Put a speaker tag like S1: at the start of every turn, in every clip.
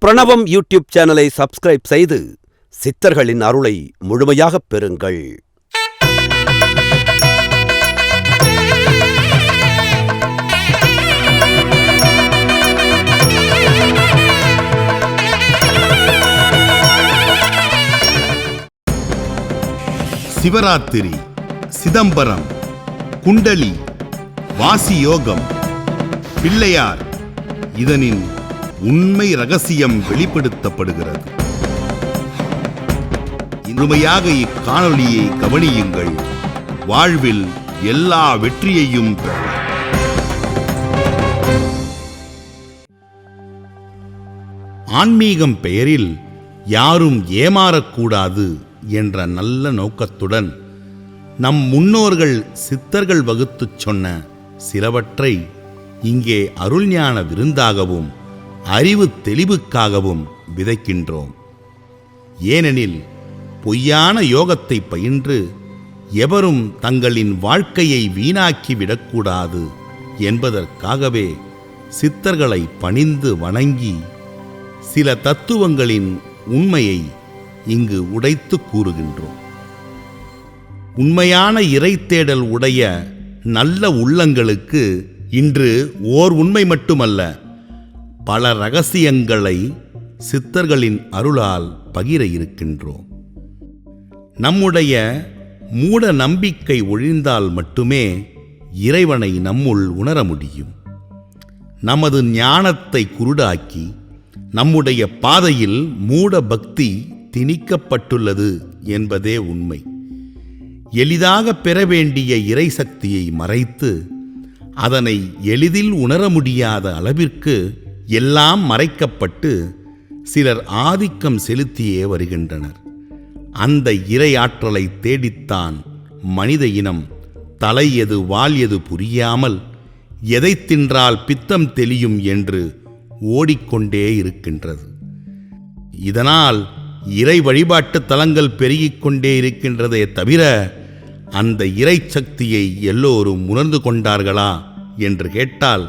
S1: பிரணவம் யூடியூப் சேனலை சப்ஸ்கிரைப் செய்து சித்தர்களின் அருளை முழுமையாகப் பெறுங்கள்.
S2: சிவராத்திரி, சிதம்பரம், குண்டலி, வாசி யோகம், பிள்ளையார், இதனின் உண்மை ரகசியம் வெளிப்படுத்தப்படுகிறது. முழுமையாக இக்காணொலியை கவனியுங்கள். வாழ்வில் எல்லா வெற்றியையும் பெறலாம். ஆன்மீகம் பெயரில் யாரும் ஏமாறக்கூடாது என்ற நல்ல நோக்கத்துடன் நம் முன்னோர்கள் சித்தர்கள் வகுத்துச் சொன்ன சிலவற்றை இங்கே அருள்ஞான விருந்தாகவும் அறிவு தெளிவுக்காகவும் விதைக்கின்றோம். ஏனெனில் பொய்யான யோகத்தை பயின்று எவரும் தங்களின் வாழ்க்கையை வீணாக்கி விடக்கூடாது என்பதற்காகவே சித்தர்களை பணிந்து வணங்கி சில தத்துவங்களின் உண்மையை இங்கு உடைத்து கூறுகின்றோம். உண்மையான இறைத்தேடல் உடைய நல்ல உள்ளங்களுக்கு இன்று ஓர் உண்மை மட்டுமல்ல, பல ரகசியங்களை சித்தர்களின் அருளால் பகிர இருக்கின்றோம். நம்முடைய மூட நம்பிக்கை ஒழிந்தால் மட்டுமே இறைவனை நம்முள் உணர முடியும். நமது ஞானத்தை குருடாக்கி நம்முடைய பாதையில் மூட பக்தி திணிக்கப்பட்டுள்ளது என்பதே உண்மை. எளிதாக பெற வேண்டிய இறை சக்தியை மறைத்து அதனை எளிதில் உணர முடியாத அளவிற்கு எல்லாம் மறைக்கப்பட்டு சிலர் ஆதிக்கம் செலுத்தியே வருகின்றனர். அந்த இறை ஆற்றலை தேடித்தான் மனித இனம் தலை எது வால் எது புரியாமல் எதை தின்றால் பித்தம் தெளியும் என்று ஓடிக்கொண்டே இருக்கின்றது. இதனால் இறை வழிபாட்டு தலங்கள் பெருகிக் கொண்டே இருக்கின்றதே தவிர அந்த இறை சக்தியை எல்லோரும் உணர்ந்து கொண்டார்களா என்று கேட்டால்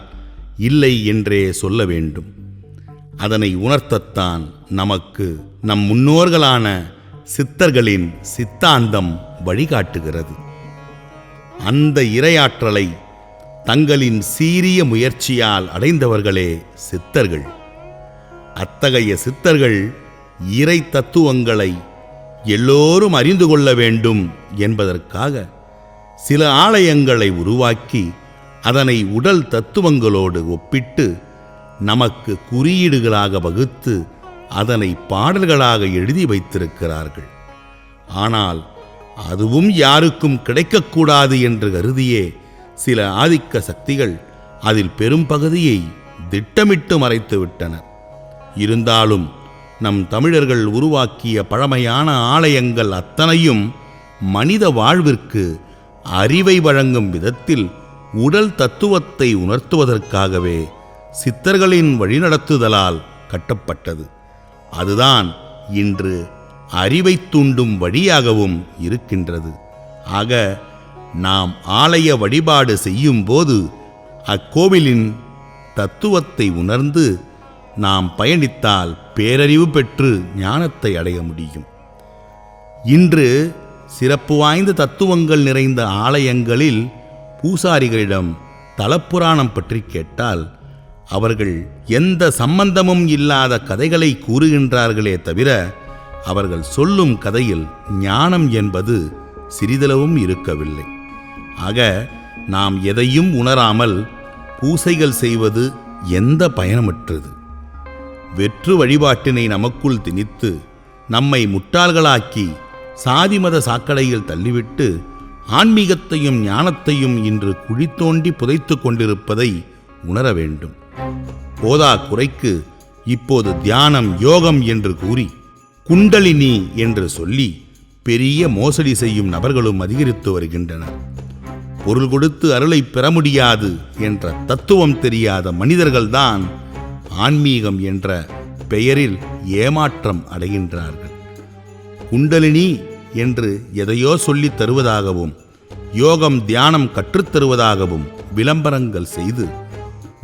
S2: இல்லை என்றே சொல்ல வேண்டும். அதனை உணர்த்தத்தான் நமக்கு நம் முன்னோர்களான சித்தர்களின் சித்தாந்தம் வழிகாட்டுகிறது. அந்த இறையாற்றலை தங்களின் சீரிய முயற்சியால் அடைந்தவர்களே சித்தர்கள். அத்தகைய சித்தர்கள் இறை தத்துவங்களை எல்லோரும் அறிந்து கொள்ள வேண்டும் என்பதற்காக சில ஆலயங்களை உருவாக்கி அதனை உடல் தத்துவங்களோடு ஒப்பிட்டு நமக்கு குறியீடுகளாக வகுத்து அதனை பாடல்களாக எழுதி வைத்திருக்கிறார்கள். ஆனால் அதுவும் யாருக்கும் கிடைக்கக்கூடாது என்று கருதியே சில ஆதிக்க சக்திகள் அதில் பெரும் பகுதியை திட்டமிட்டு மறைத்துவிட்டனர். இருந்தாலும் நம் தமிழர்கள் உருவாக்கிய பழமையான ஆலயங்கள் அத்தனையும் மனித வாழ்விற்கு அறிவை வழங்கும் விதத்தில் உடல் தத்துவத்தை உணர்த்துவதற்காகவே சித்தர்களின் வழிநடத்துதலால் கட்டப்பட்டது. அதுதான் இன்று அறிவை தூண்டும் வழியாகவும் இருக்கின்றது. ஆக நாம் ஆலய வழிபாடு செய்யும் போது அக்கோவிலின் தத்துவத்தை உணர்ந்து நாம் பயணித்தால் பேரறிவு பெற்று ஞானத்தை அடைய முடியும். இன்று சிறப்பு வாய்ந்த தத்துவங்கள் நிறைந்த ஆலயங்களில் பூசாரிகளிடம் தலப்புராணம் பற்றி கேட்டால் அவர்கள் எந்த சம்பந்தமும் இல்லாத கதைகளை கூறுகின்றார்களே தவிர அவர்கள் சொல்லும் கதையில் ஞானம் என்பது சிறிதளவும் இருக்கவில்லை. ஆக நாம் எதையும் உணராமல் பூசைகள் செய்வது எந்த பயனமற்றது. வெற்று வழிபாட்டினை நமக்குள் திணித்து நம்மை முட்டாள்களாக்கி சாதி மத சாக்கடையில் தள்ளிவிட்டு ஆன்மீகத்தையும் ஞானத்தையும் இன்று குழி தோண்டி புதைத்து கொண்டிருப்பதை உணர வேண்டும். போதா குறைக்கு இப்போது தியானம் யோகம் என்று கூறி குண்டலினி என்று சொல்லி பெரிய மோசடி செய்யும் நபர்களும் அதிகரித்து வருகின்றனர். பொருள் கொடுத்து அருளை பெற முடியாது என்ற தத்துவம் தெரியாத மனிதர்கள்தான் ஆன்மீகம் என்ற பெயரில் ஏமாற்றம் அடைகின்றார்கள். குண்டலினி என்று எதையோ சொல்லித் தருவதாகவும் யோகம் தியானம் கற்றுத்தருவதாகவும் விளம்பரங்கள் செய்து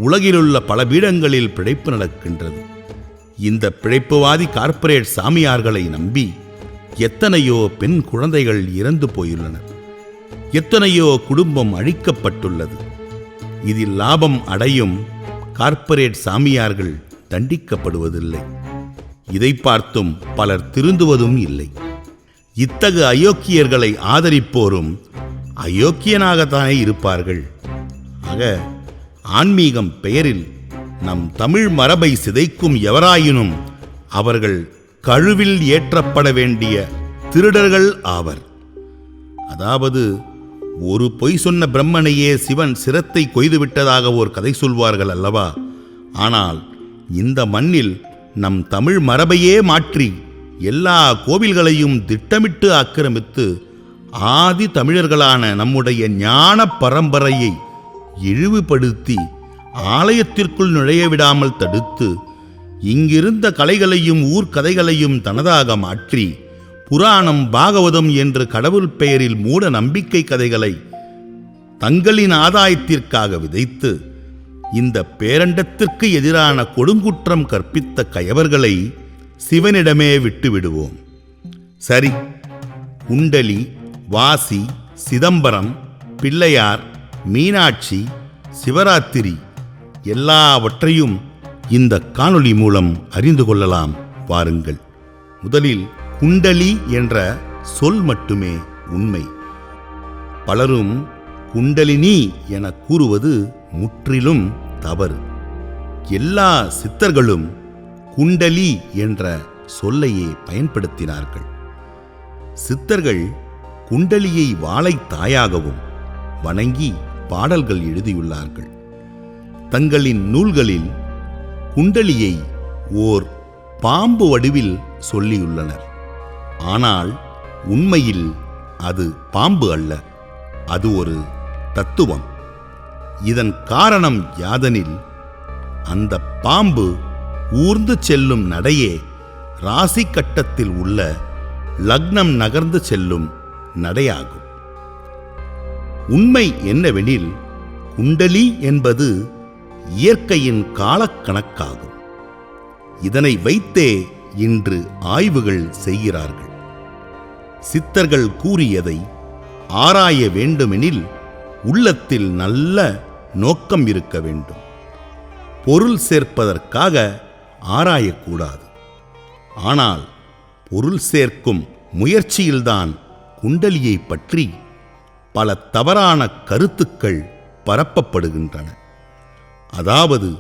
S2: உலகிலுள்ள பல பீடங்களில் பிழைப்பு நடக்கின்றது. இந்த பிழைப்புவாதி கார்ப்பரேட் சாமியார்களை நம்பி எத்தனையோ பெண் குழந்தைகள் இறந்து போயுள்ளனர். எத்தனையோ குடும்பம் அழிக்கப்பட்டுள்ளது. இதில் லாபம் அடையும் கார்ப்பரேட் சாமியார்கள் தண்டிக்கப்படுவதில்லை. இதை பார்த்தும் பலர் திருந்துவதும் இல்லை. இத்தகு அயோக்கியர்களை ஆதரிப்போரும் அயோக்கியனாகத்தானே இருப்பார்கள். ஆக ஆன்மீகம் பெயரில் நம் தமிழ் மரபை சிதைக்கும் எவராயினும் அவர்கள் கழுவில் ஏற்றப்பட வேண்டிய திருடர்கள் ஆவர். அதாவது, ஒரு பொய் சொன்ன பிரம்மனையே சிவன் சிரத்தை கொய்துவிட்டதாக ஒரு கதை சொல்வார்கள் அல்லவா? ஆனால் இந்த மண்ணில் நம் தமிழ் மரபையே மாற்றி எல்லா கோவில்களையும் திட்டமிட்டு ஆக்கிரமித்து ஆதி தமிழர்களான நம்முடைய ஞான பரம்பரையை இழிவுபடுத்தி ஆலயத்திற்குள் நுழைய விடாமல் தடுத்து இங்கிருந்த கலைகளையும் ஊர்க்கதைகளையும் தனதாக மாற்றி புராணம் பாகவதம் என்று கடவுள் பெயரில் மூட நம்பிக்கை கதைகளை தங்களின் ஆதாயத்திற்காக விதைத்து இந்த பேரண்டத்திற்கு எதிரான கொடுங்குற்றம் கற்பித்த கயவர்களை சிவனிடமே விட்டுவிடுவோம். சரி, குண்டலி, வாசி, சிதம்பரம், பிள்ளையார், மீனாட்சி, சிவராத்திரி எல்லாவற்றையும் இந்த காணொளி மூலம் அறிந்து கொள்ளலாம். வாருங்கள். முதலில் குண்டலி என்ற சொல் மட்டுமே உண்மை. பலரும் குண்டலினி என கூறுவது முற்றிலும் தவறு. எல்லா சித்தர்களும் குண்டலி என்ற சொல்லையே பயன்படுத்தினார்கள். சித்தர்கள் குண்டலியை வாளை தாயாகவும் வணங்கி பாடல்கள் எழுதியுள்ளார்கள். தங்களின் நூல்களில் குண்டலியை ஓர் பாம்பு வடிவில் சொல்லியுள்ளனர். ஆனால் உண்மையில் அது பாம்பு அல்ல, அது ஒரு தத்துவம். இதன் காரணம் யாதெனில், அந்த பாம்பு ஊர்ந்து செல்லும் நடையே ராசி கட்டத்தில் உள்ள லக்னம் நகர்ந்து செல்லும் நடையாகும். உண்மை என்னவெனில், குண்டலி என்பது இயற்கையின் காலக்கணக்காகும். இதனை வைத்தே இன்று ஆய்வுகள் செய்கிறார்கள். சித்தர்கள் கூறியதை ஆராய வேண்டுமெனில் உள்ளத்தில் நல்ல நோக்கம் இருக்க வேண்டும். பொருள் சேர்ப்பதற்காக ஆராயக்கூடாது. ஆனால் பொருள் சேர்க்கும் முயற்சியில்தான் குண்டலியை பற்றி பல தவறான கருத்துக்கள் பரப்பப்படுகின்றன. அதாவது,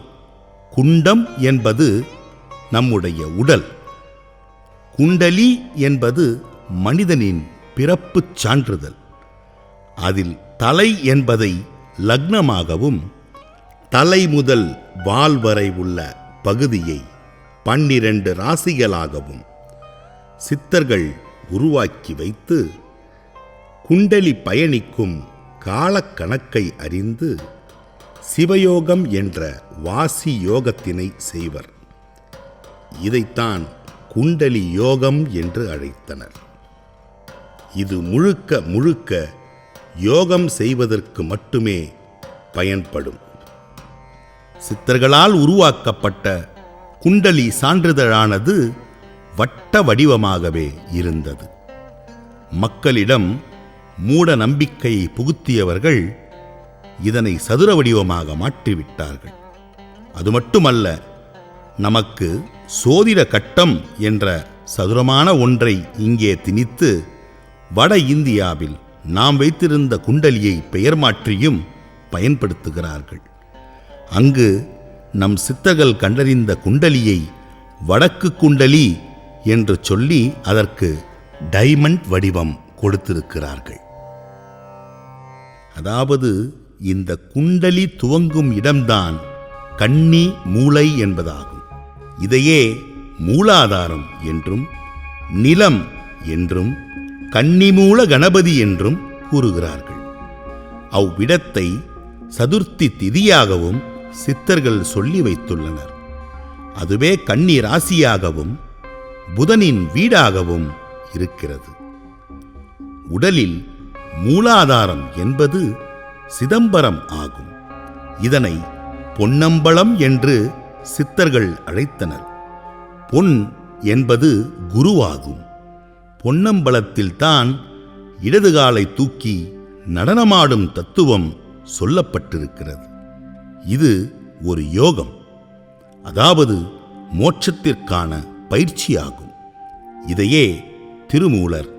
S2: குண்டம் என்பது நம்முடைய உடல், குண்டலி என்பது மனிதனின் பிறப்புச் சான்றிதழ். அதில் தலை என்பதை லக்னமாகவும், தலை முதல் வால் வரை உள்ள பகுதியை 12 ராசிகளாகவும் சித்தர்கள் உருவாக்கி வைத்து குண்டலி பயணிக்கும் காலக்கணக்கை அறிந்து சிவயோகம் என்ற வாசி யோகத்தினை செய்வர். இதைத்தான் குண்டலி யோகம் என்று அழைத்தனர். இது முழுக்க முழுக்க யோகம் செய்வதற்கு மட்டுமே பயன்படும். சித்தர்களால் உருவாக்கப்பட்ட குண்டலி சான்றிதழானது வட்ட வடிவமாகவே இருந்தது. மக்களிடம் மூட நம்பிக்கையை புகுத்தியவர்கள் இதனை சதுர வடிவமாக மாற்றிவிட்டார்கள். அது மட்டுமல்ல, நமக்கு சோதிட கட்டம் என்ற சதுரமான ஒன்றை இங்கே திணித்து வட இந்தியாவில் நாம் வைத்திருந்த குண்டலியை பெயர் மாற்றியும் பயன்படுத்துகிறார்கள். அங்கு நம் சித்தர்கள் கண்டறிந்த குண்டலியை வடக்கு குண்டலி என்று சொல்லி அதற்கு டைமண்ட் வடிவம் கொடுத்திருக்கிறார்கள். அதாவது, இந்த குண்டலி துவங்கும் இடம்தான் கன்னி மூலை என்பதாகும். இதையே மூலாதாரம் என்றும் நிலம் என்றும் கன்னிமூல கணபதி என்றும் கூறுகிறார்கள். அவ்விடத்தை சதுர்த்தி திதியாகவும் சித்தர்கள் சொல்லி வைத்துள்ளனர். அதுவே கன்னி ராசியாகவும் புதனின் வீடாகவும் இருக்கிறது. உடலில் மூலாதாரம் என்பது சிதம்பரம் ஆகும். இதனை பொன்னம்பலம் என்று சித்தர்கள் அழைத்தனர். பொன் என்பது குருவாகும். பொன்னம்பலத்தில்தான் இடது காலை தூக்கி நடனமாடும் தத்துவம் சொல்லப்பட்டிருக்கிறது. இது ஒரு யோகம், அதாவது மோட்சத்திற்கான பயிற்சியாகும். இதையே திருமூலர்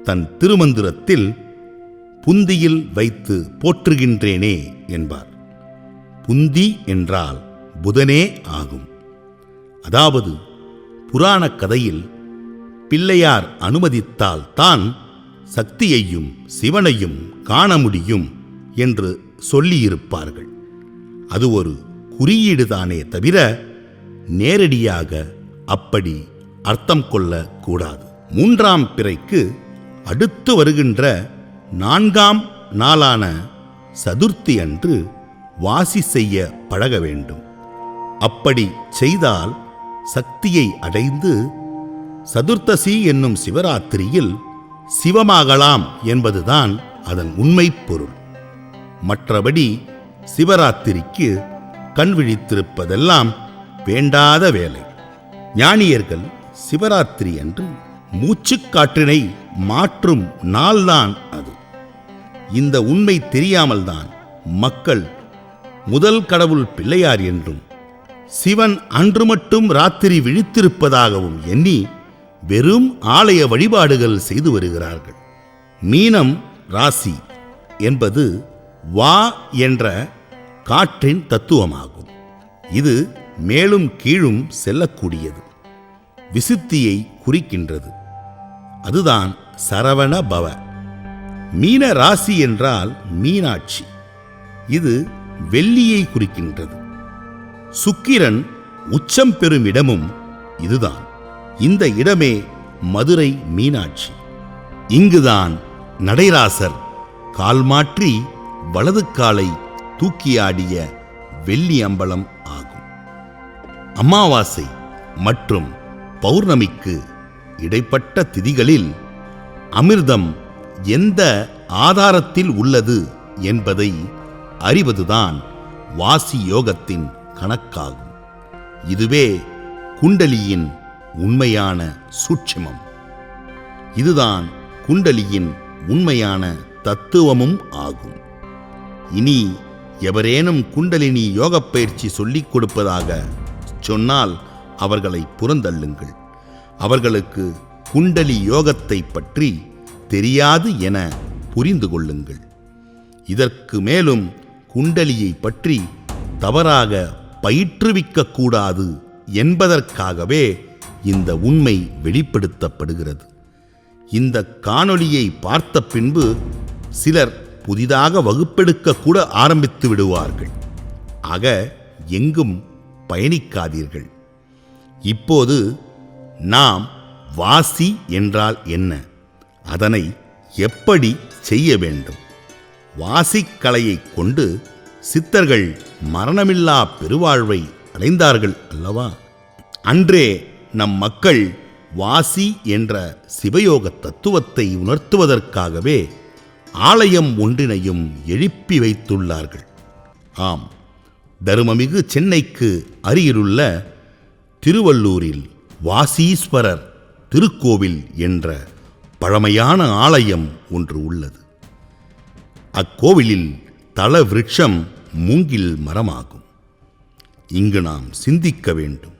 S2: தன் திருமந்திரத்தில் புந்தியில் வைத்து போற்றுகின்றேனே என்பார். புந்தி என்றால் புதனே ஆகும். அதாவது புராண கதையில் பிள்ளையார் அனுமதித்தால் தான் சக்தியையும் சிவனையும் காண முடியும் என்று சொல்லியிருப்பார்கள். அது ஒரு குறியீடுதானே தவிர நேரடியாக அப்படி அர்த்தம் கொள்ளக்கூடாது. 3ஆம் பிறைக்கு அடுத்து வருகின்ற 4ஆம் நாளான சதுர்த்தி அன்று வாசி செய்ய பழக வேண்டும். அப்படி செய்தால் சக்தியை அடைந்து சதுர்த்தசி என்னும் சிவராத்திரியில் சிவமாகலாம் என்பதுதான் அதன் உண்மை பொருள். மற்றபடி சிவராத்திரிக்கு கண் விழித்திருப்பதெல்லாம் வேண்டாத வேலை. ஞானியர்கள் சிவராத்திரி அன்று மூச்சுக்காற்றினை மாற்றும் நாள்தான் அது. இந்த உண்மை தெரியாமல்தான் மக்கள் முதல் கடவுள் பிள்ளையார் என்றும் சிவன் அன்று மட்டும் ராத்திரி விழித்திருப்பதாகவும் எண்ணி வெறும் ஆலய வழிபாடுகள் செய்து வருகிறார்கள். மீனம் ராசி என்பது வா என்ற காற்றின் தத்துவமாகும். இது மேலும் கீழும் செல்லக்கூடியது. விசுத்தியை குறிக்கின்றது. அதுதான் சரவண பவ. மீன ராசி என்றால் மீனாட்சி. இது வெள்ளியை குறிக்கின்றது. சுக்கிரன் உச்சம் பெறும் இடமும் இதுதான். இந்த இடமே மதுரை மீனாட்சி. இங்குதான் நடைராசர் கால் மாற்றி வலது காலை தூக்கியாடிய வெள்ளி அம்பலம் ஆகும். அமாவாசை மற்றும் பௌர்ணமிக்கு இடைப்பட்ட திதிகளில் அமிர்தம் எந்த ஆதாரத்தில் உள்ளது என்பதை அறிவதுதான் வாசி யோகத்தின் கணக்காகும். இதுவே குண்டலியின் உண்மையான சூட்சுமம். இதுதான் குண்டலியின் உண்மையான தத்துவமும் ஆகும். இனி எவரேனும் குண்டலினி யோகப் பயிற்சி சொல்லிக் கொடுப்பதாக சொன்னால் அவர்களை புறந்தள்ளுங்கள். அவர்களுக்கு குண்டலி யோகத்தை பற்றி தெரியாது என புரிந்து கொள்ளுங்கள். இதற்கு மேலும் குண்டலியை பற்றி தவறாக பயிற்றுவிக்கக்கூடாது என்பதற்காகவே இந்த உண்மை வெளிப்படுத்தப்படுகிறது. இந்த காணொளியை பார்த்த பின்பு சிலர் புதிதாக வகுப்பெடுக்க கூட ஆரம்பித்து விடுவார்கள். ஆக எங்கும் பயணிக்காதீர்கள். இப்போது நாம் வாசி என்றால் என்ன, அதனை எப்படி செய்ய வேண்டும்? வாசிக்கலையை கொண்டு சித்தர்கள் மரணமில்லா பெருவாழ்வை அடைந்தார்கள் அல்லவா? அன்றே நம் மக்கள் வாசி என்ற சிவயோக தத்துவத்தை உணர்த்துவதற்காகவே ஆலயம் ஒன்றினையும் எழுப்பி வைத்துள்ளார்கள். ஆம், தருமமிகு சென்னைக்கு அருகிலுள்ள திருவள்ளூரில் வாசீஸ்வரர் திருக்கோவில் என்ற பழமையான ஆலயம் ஒன்று உள்ளது. அக்கோவிலில் தல விருட்சம் மூங்கில் மரமாகும். இங்கு நாம் சிந்திக்க வேண்டும்.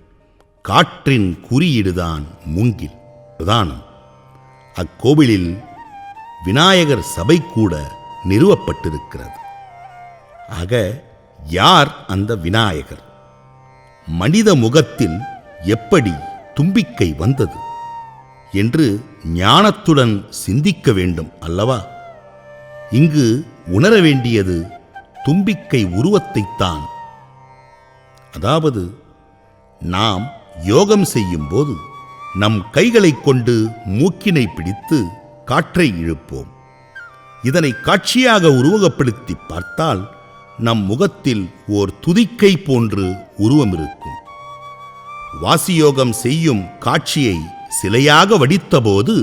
S2: காற்றின் குறியீடுதான் மூங்கில் பிரதானம். அக்கோவிலில் விநாயகர் சபை கூட நிறுவப்பட்டிருக்கிறது. ஆக யார் அந்த விநாயகர்? மனித முகத்தில் எப்படி தும்பிக்கை வந்தது என்று ஞானத்துடன் சிந்திக்க வேண்டும் அல்லவா? இங்கு உணர வேண்டியது தும்பிக்கை உருவத்தைத்தான். அதாவது நாம் யோகம் செய்யும்போது நம் கைகளைக் கொண்டு மூக்கினை பிடித்து காற்றை இழுப்போம். இதனை காட்சியாக உருவகப்படுத்தி பார்த்தால் நம் முகத்தில் ஓர் துதிக்கை போன்று உருவம் இருக்கும். வாசியோகம் செய்யும் காட்சியை சிலையாக வடித்தபோது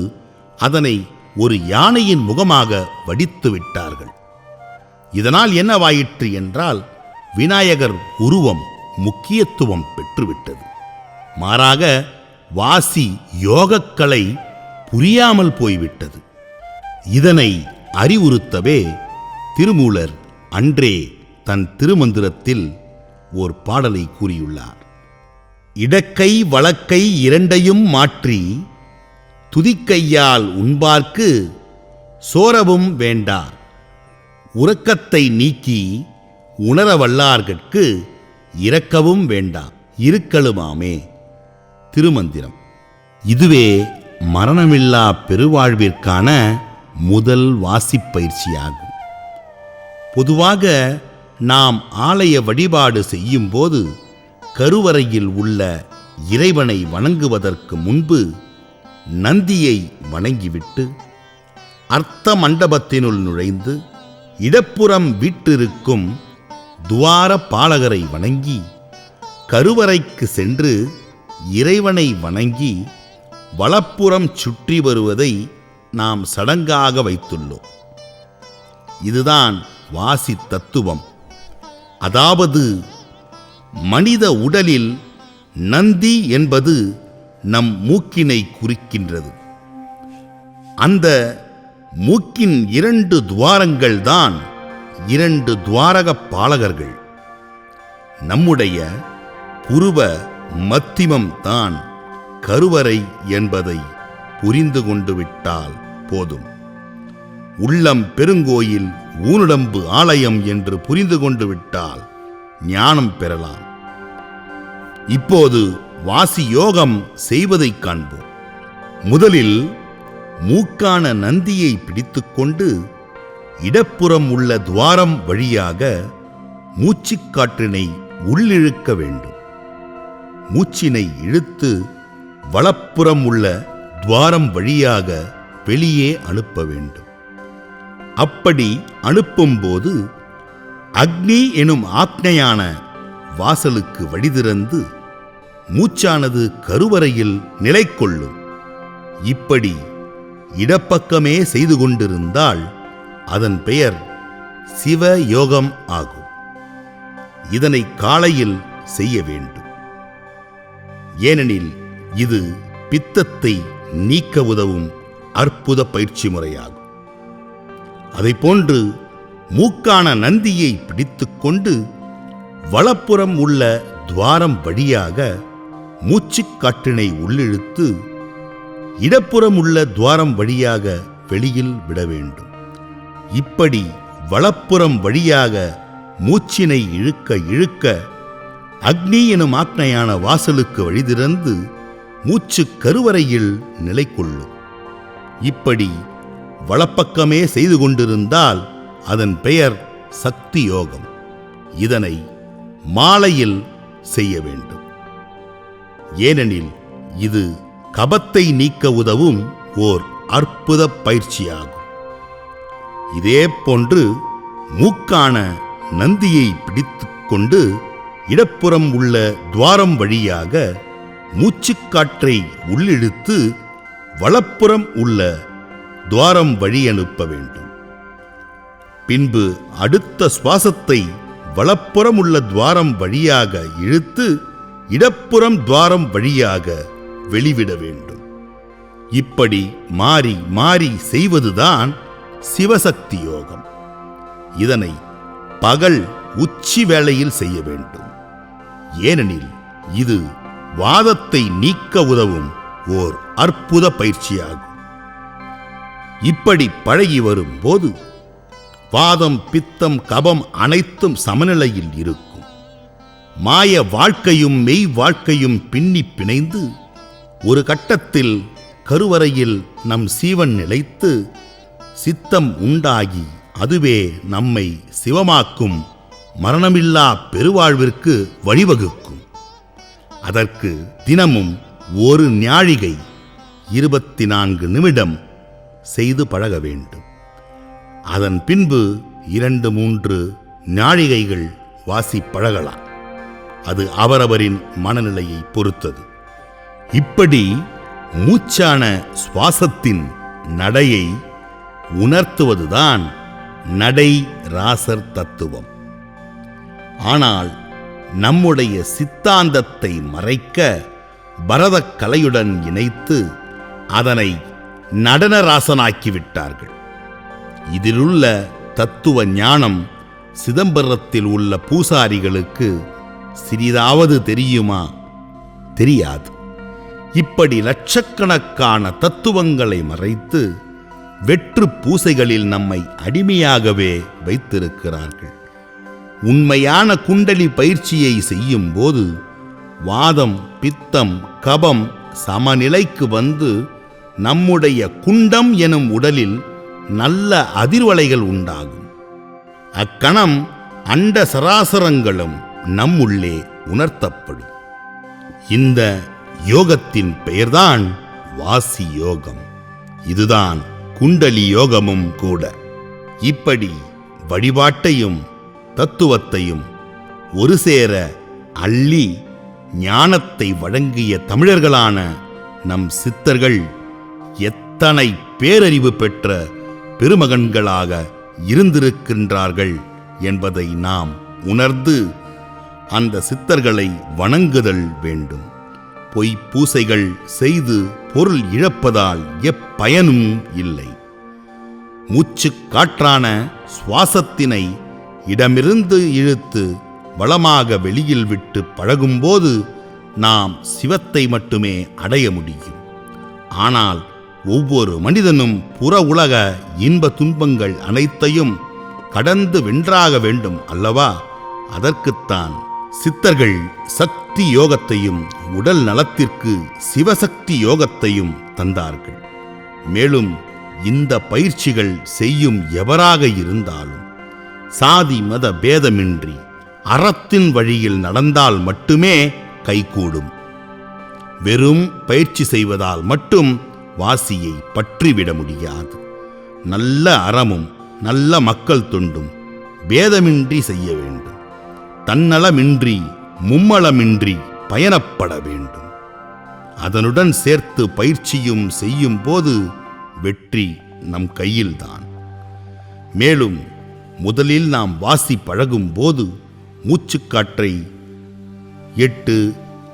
S2: அதனை ஒரு யானையின் முகமாக வடித்து விட்டார்கள். இதனால் என்னவாயிற்று என்றால் விநாயகர் உருவம் முக்கியத்துவம் பெற்றுவிட்டது. மாறாக வாசி யோகக்கலை புரியாமல் போய்விட்டது. இதனை அறிவுறுத்தவே திருமூலர் அன்றே தன் திருமந்திரத்தில் ஓர் பாடலை கூறியுள்ளார். இடக்கை வலக்கை இரண்டையும் மாற்றி துதிக்கையால் உண்பார்க்கு சோரவும் வேண்டார், உறக்கத்தை நீக்கி உணரவல்லார்கட்கு இரக்கவும் வேண்டாம், இருக்கலுமாமே. திருமந்திரம். இதுவே மரணமில்லா பெருவாழ்விற்கான முதல் வாசிப்பயிற்சியாகும். பொதுவாக நாம் ஆலய வழிபாடு செய்யும்போது கருவறையில் உள்ள இறைவனை வணங்குவதற்கு முன்பு நந்தியை வணங்கிவிட்டு அர்த்த மண்டபத்தினுள் நுழைந்து இடப்புறம் வீற்றிருக்கும் துவார பாலகரை வணங்கி கருவறைக்கு சென்று இறைவனை வணங்கி வலப்புறம் சுற்றி வருவதை நாம் சடங்காக வைத்துள்ளோம். இதுதான் வாசி தத்துவம். அதாவது மனித உடலில் நந்தி என்பது நம் மூக்கினை குறிக்கின்றது. அந்த மூக்கின் 2 துவாரங்கள் தான் 2 துவாரக பாலகர்கள். நம்முடைய புருவ மத்திமம் தான் கருவறை என்பதை புரிந்து கொண்டு விட்டால் போதும். உள்ளம் பெருங்கோயில் ஊனுடம்பு ஆலயம் என்று புரிந்து கொண்டு விட்டால் ஞானம் பெறலாம். இப்போது வாசி யோகம் செய்வதைக் காண்போம். முதலில் மூக்கான நந்தியை பிடித்துக்கொண்டு இடப்புறம் உள்ள துவாரம் வழியாக மூச்சுக்காற்றினை உள்ளிழுக்க வேண்டும். மூச்சினை இழுத்து வலப்புறம் உள்ள துவாரம் வழியாக வெளியே அனுப்ப வேண்டும். அப்படி அனுப்பும்போது அக்னி எனும் ஆக்ஞையான வாசலுக்கு வழிதிறந்து மூச்சானது கருவறையில் நிலை கொள்ளும். இப்படி இடப்பக்கமே செய்து கொண்டிருந்தால் அதன் பெயர் சிவ யோகம் ஆகும். இதனை காலையில் செய்ய வேண்டும். ஏனெனில் இது பித்தத்தை நீக்க உதவும் அற்புத பயிற்சி முறையாகும். அதைப்போன்று மூக்கான நந்தியை பிடித்துக்கொண்டு வலப்புறம் உள்ள துவாரம் வழியாக மூச்சுக்காற்றினை உள்ளிழுத்து இடப்புறம் உள்ள துவாரம் வழியாக வெளியில் விட வேண்டும். இப்படி வலப்புறம் வழியாக மூச்சினை இழுக்க இழுக்க அக்னி எனும் ஆக்ஞையான வாசலுக்கு வழிதிறந்து மூச்சு கருவறையில் நிலை கொள்ளும். இப்படி வலப்பக்கமே செய்து கொண்டிருந்தால் அதன் பெயர் சக்தி யோகம். இதனை மாலையில் செய்ய வேண்டும். ஏனெனில் இது கபத்தை நீக்க உதவும் ஓர் அற்புத பயிற்சியாகும். இதே போன்று மூக்கான நந்தியை பிடித்துக்கொண்டு இடப்புறம் உள்ள துவாரம் வழியாக மூச்சுக்காற்றை உள்ளிழுத்து வலப்புறம் உள்ள துவாரம் வழி அனுப்ப வேண்டும். பின்பு அடுத்த சுவாசத்தை வலப்புறம் உள்ள துவாரம் வழியாக இழுத்து இடப்புறம் துவாரம் வழியாக வெளிவிட வேண்டும். இப்படி மாறி மாறி செய்வதுதான் சிவசக்தி யோகம். இதனை பகல் உச்சி வேளையில் செய்ய வேண்டும். ஏனெனில் இது வாதத்தை நீக்க உதவும் ஓர் அற்புத பயிற்சியாகும். இப்படி பழகி வரும்போது வாதம் பித்தம் கபம் அனைத்தும் சமநிலையில் இருக்கும். மாய வாழ்க்கையும் மெய் வாழ்க்கையும் பின்னி பிணைந்து ஒரு கட்டத்தில் கருவறையில் நம் சீவன் நிலைத்து சித்தம் உண்டாகி அதுவே நம்மை சிவமாக்கும் மரணமில்லா பெருவாழ்விற்கு வழிவகுக்கும். அதற்கு தினமும் ஒரு ஞாழிகை 24 நிமிடம் செய்து பழக வேண்டும். அதன் பின்பு 2-3 ஞாழிகைகள் வாசி பழகலாம். அது அவரவரின் மனநிலையை பொறுத்தது. இப்படி மூச்சான சுவாசத்தின் நடையை உணர்த்துவதுதான் நடை ராசர் தத்துவம். ஆனால் நம்முடைய சித்தாந்தத்தை மறைக்க பரதக் கலையுடன் இணைத்து அதனை நடனராசனாக்கிவிட்டார்கள். இதிலுள்ள தத்துவ ஞானம் சிதம்பரத்தில் உள்ள பூசாரிகளுக்கு சிறிதாவது தெரியுமா? தெரியாது. இப்படி லட்சக்கணக்கான தத்துவங்களை மறைத்து வெற்று பூசைகளில் நம்மை அடிமையாகவே வைத்திருக்கிறார்கள். உண்மையான குண்டலி பயிற்சியை செய்யும் போது வாதம், பித்தம், கபம் சமநிலைக்கு வந்து நம்முடைய குண்டம் எனும் உடலில் நல்ல அதிர்வலைகள் உண்டாகும். அக்கணம் அண்ட சராசரங்களும் நம்முள்ளே உணர்த்தப்படும். இந்த யோகத்தின் பெயர்தான் வாசி யோகம். இதுதான் குண்டலி யோகமும் கூட. இப்படி வழிபாட்டையும் தத்துவத்தையும் ஒரு சேர அள்ளி ஞானத்தை வழங்கிய தமிழர்களான நம் சித்தர்கள் எத்தனை பேரறிவு பெற்ற பெருமகன்களாக இருந்திருக்கின்றார்கள் என்பதை நாம் உணர்ந்து அந்த சித்தர்களை வணங்குதல் வேண்டும். பொய் பூசைகள் செய்து பொருள் இழப்பதால் எப்பயனும் இல்லை. மூச்சு காற்றான சுவாசத்தினை இடமிருந்து இழுத்து வளமாக வெளியில் விட்டு பழகும்போது நாம் சிவத்தை மட்டுமே அடைய முடியும். ஆனால் ஒவ்வொரு மனிதனும் புற உலக இன்ப துன்பங்கள் அனைத்தையும் கடந்து வென்றாக வேண்டும் அல்லவா? அதற்குத்தான் சித்தர்கள் சக்தி யோகத்தையும் உடல் நலத்திற்கு சிவசக்தி யோகத்தையும் தந்தார்கள். மேலும் இந்த பயிற்சிகள் செய்யும் எவராக இருந்தாலும் சாதி மத பேதமின்றி அறத்தின் வழியில் நடந்தால் மட்டுமே கைகூடும். வெறும் பயிற்சி செய்வதால் மட்டும் வாசியை பற்றிவிட முடியாது. நல்ல அறமும் நல்ல மக்கள் தொண்டும் பேதமின்றி செய்ய வேண்டும். தன்னலமின்றி மும்மலமின்றி பயணப்பட வேண்டும். அதனுடன் சேர்த்து பயிற்சியும் செய்யும் போது வெற்றி நம் கையில்தான். மேலும் முதலில் நாம் வாசி பழகும் போது மூச்சுக்காற்றை 8,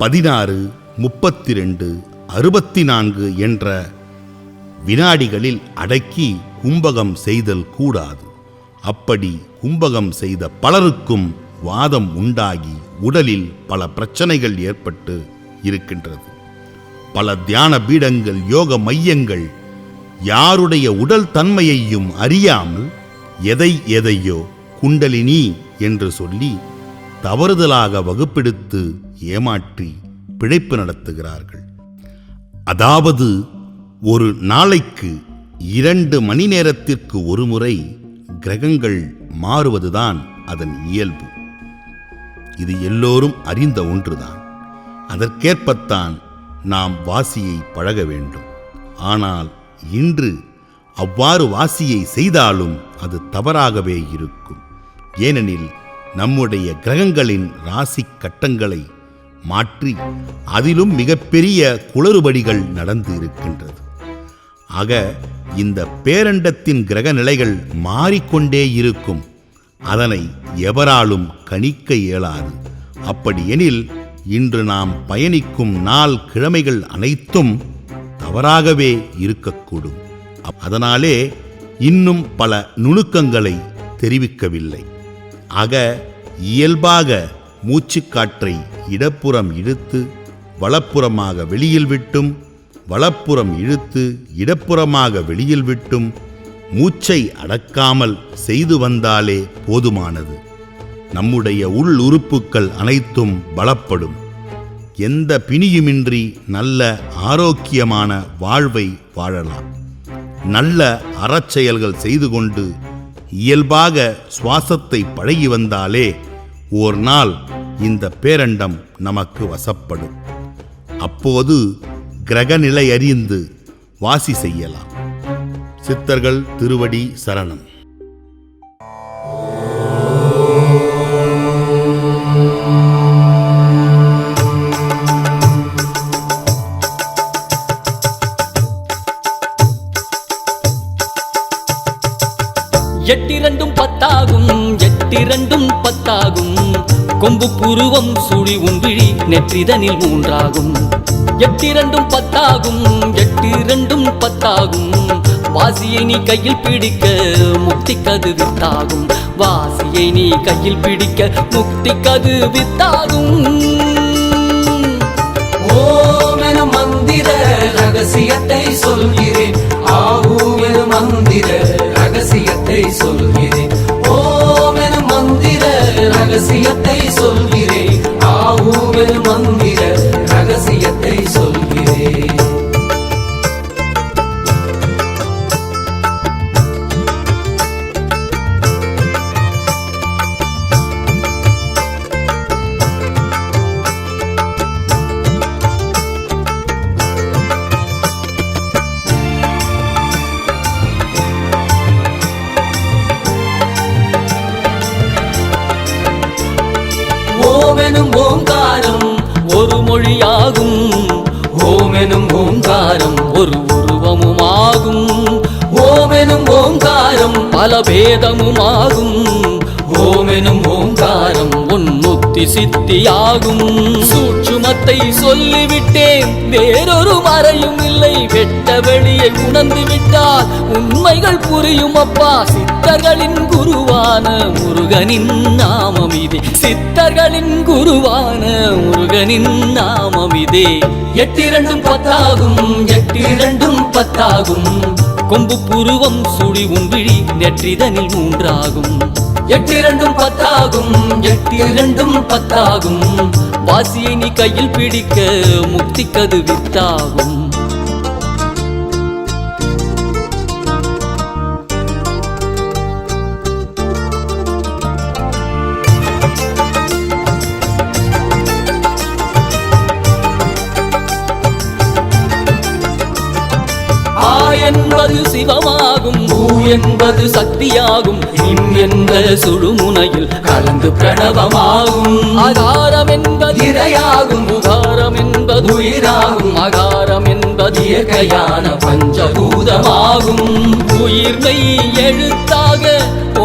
S2: 16, 32, 64 என்ற வினாடிகளில் அடக்கி கும்பகம் செய்தல் கூடாது. அப்படி கும்பகம் செய்த பலருக்கும் வாதம் உண்டாகி உடலில் பல பிரச்சனைகள் ஏற்பட்டு இருக்கின்றது. பல தியான பீடங்கள், யோக மையங்கள் யாருடைய உடல் தன்மையையும் அறியாமல் எதையோ குண்டலினி என்று சொல்லி தவறுதலாக வகுப்பெடுத்து ஏமாற்றி பிழைப்பு நடத்துகிறார்கள். அதாவது ஒரு நாளைக்கு 2 மணி நேரத்திற்கு ஒரு முறை கிரகங்கள் மாறுவதுதான் அதன் இயல்பு. இது எல்லோரும் அறிந்த ஒன்றுதான். அதற்கேற்பத்தான் நாம் வாசியை பழக வேண்டும். ஆனால் இன்று அவ்வாறு வாசியை செய்தாலும் அது தவறாகவே இருக்கும். ஏனெனில் நம்முடைய கிரகங்களின் ராசி கட்டங்களை மாற்றி அதிலும் மிகப்பெரிய குளறுபடிகள் நடந்து இருக்கின்றது. ஆக இந்த பேரண்டத்தின் கிரக நிலைகள் மாறிக்கொண்டே இருக்கும். அதனை எவராலும் கணிக்க இயலாது. அப்படியெனில் இன்று நாம் பயணிக்கும் நாள் கிழமைகள் அனைத்தும் தவறாகவே இருக்கக்கூடும். அதனாலே இன்னும் பல நுணுக்கங்களை தெரிவிக்கவில்லை. ஆக இயல்பாக மூச்சுக்காற்றை இடப்புறம் இழுத்து வலப்புறமாக வெளியில் விட்டும், வலப்புறம் இழுத்து இடப்புறமாக வெளியில் விட்டும் மூச்சை அடக்காமல் செய்து வந்தாலே போதுமானது. நம்முடைய உள் உறுப்புக்கள் அனைத்தும் பலப்படும். எந்த பிணியுமின்றி நல்ல ஆரோக்கியமான வாழ்வை வாழலாம். நல்ல அறச்செயல்கள் செய்து கொண்டு இயல்பாக சுவாசத்தை பழகி வந்தாலே ஓர் நாள் இந்த பேரண்டம் நமக்கு வசப்படும். அப்போது கிரகநிலை அறிந்து வாசி செய்யலாம். சித்தர்கள் திருவடி சரணம்.
S3: எட்டிரண்டும் பத்தாகும், எட்டிரண்டும் பத்தாகும். கொம்பு புருவம் சுழி உன்விழி நெற்றிதனில் 3 ஆகும். 8 2 10 ஆகும். 8 2 10 ஆகும். வாசியை நீ கையில் பிடிக்க முக்திக்கது வித்தாகும். வாசியை நீ கையில் பிடிக்க முக்திக்கது வித்தாகும்.
S4: ஓம் எனும் மந்திர ரகசியத்தை சொல்கிறேன். ஆஹூம் எனும் மந்திர ரகசியத்தை சொல்கிறேன். ஓம் எனும் மந்திர ரகசியத்தை சொல்கிறேன். ஆஹூம் எனும் மந்திர ரகசியத்தை சொல்கிறேன். ஓமெனும் ஓங்காரம்
S3: ஒரு மொழியாகும்.
S4: ஓமெனும் ஓங்காரம்
S3: ஒரு உருவமுமாகும்.
S4: ஓமெனும் ஓங்காரம்
S3: பல பேதமுமாகும்.
S4: ஓமெனும் ஓங்காரம்
S3: முக்தி சித்தியாகும். சூட்சுமத்தை சொல்லிவிட்டேன், வேறொரு மறையும் இல்லை. வெட்ட வெளியை உணர்ந்து விட்டால் உண்மைகள் புரியும் அப்பா. சித்தர்களின் குருவான முருகனின் நாமம் இதே. சித்தர்களின் குருவான முருகனின் நாமம் இதே.
S4: 8 2 10 ஆகும். 8 2 10 ஆகும்.
S3: கொம்பு புருவம் சுழி உன்விழி நெற்றிதனில் 3 ஆகும்.
S4: 8 2 10 ஆகும். 8 2 10 ஆகும்.
S3: வாசியை நீ கையில் பிடிக்க முக்திக்கது வித்தாகும். என்பது சிவமாகும். பூ என்பது சக்தியாகும். இம் என்ற சுழுமுனையில் கலந்து பிரணவமாகும். ஆகாரம் என்பது இறையாகும். உகாரம் என்பது உயிராகும். அகாரம் என்பது இயற்கையான பஞ்சபூதமாகும். உயிர்மை எழுத்தாக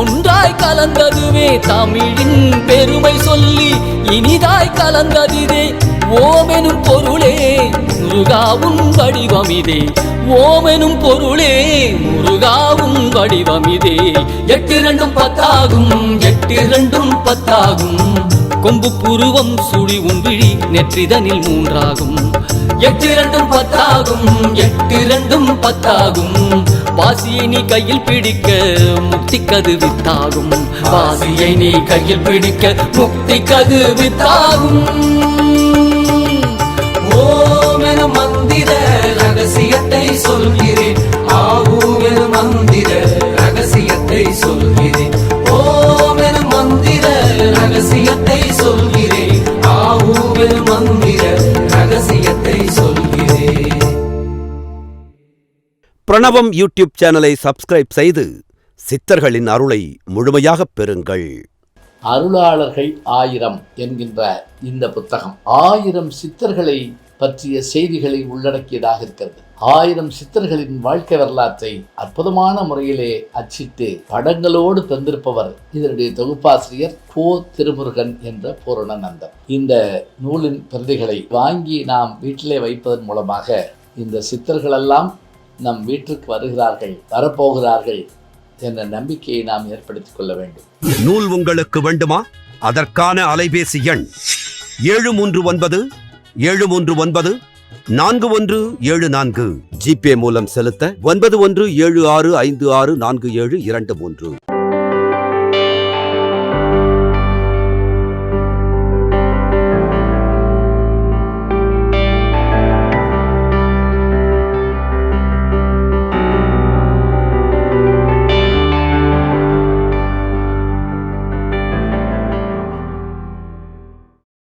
S3: ஒன்றாய் கலந்ததுவே தமிழின் பெருமை சொல்லி இனிதாய் கலந்ததிதே. ஓமெனும் பொருளே முருகாவும் வடிவமிதே. ஓமெனும் பொருளே முருகாவும் வடிவமிதே.
S4: 8 2 10 ஆகும். 8 2 10 ஆகும்.
S3: கொம்பு புருவம் சுழி உன்விழி நெற்றிதனில் 3 ஆகும்.
S4: 8 2 10 ஆகும். 8 2 10 ஆகும்.
S3: வாசியை நீ கையில் பிடிக்க முக்திக்கது வித்தாகும்.
S4: வாசியை நீ கையில் பிடிக்க முக்திக்கது வித்தாகும். ஓம் எனும் மந்திர ரகசியத்தை சொல்கிறேன். ஆஹூம் எனும் மந்திர ரகசியத்தை சொல்கிறேன். ஓம் எனும் மந்திர ரகசியத்தை சொல்கிறேன். ஆஹூம் எனும் மந்திர ரகசியத்தை சொல்கிறேன்.
S1: பிரணவம் யூடியூப் சேனலை சப்ஸ்கிரைப் செய்து சித்தர்களின் அருளை முழுமையாகப் பெறுங்கள்.
S5: அருளாளர்கள் 1000 என்கின்ற இந்த புத்தகம் 1000 சித்தர்களை பற்றிய செய்திகளை உள்ளடக்கியதாக இருக்கிறது. 1000 சித்தர்களின் வாழ்க்கை வரலாற்றை அற்புதமான முறையிலே அச்சிட்டு படங்களோடு தந்திருப்பவர் இதனுடைய தொகுப்பாசிரியர் கோ திருமுருகன் என்ற பூரணநந்தன். இந்த நூலின் பிரதிகளை வாங்கி நாம் வீட்டிலே வைப்பதன் மூலமாக இந்த சித்தர்களெல்லாம் நம் வீட்டிற்கு வருகிறார்கள், வரப்போகிறார்கள் என்ற நம்பிக்கையை நாம் ஏற்படுத்திக் கொள்ள வேண்டும்.
S1: நூல் உங்களுக்கு வேண்டுமா? அதற்கான அலைபேசி எண் 739 739 4174. ஜிபே மூலம் செலுத்த 9176564723.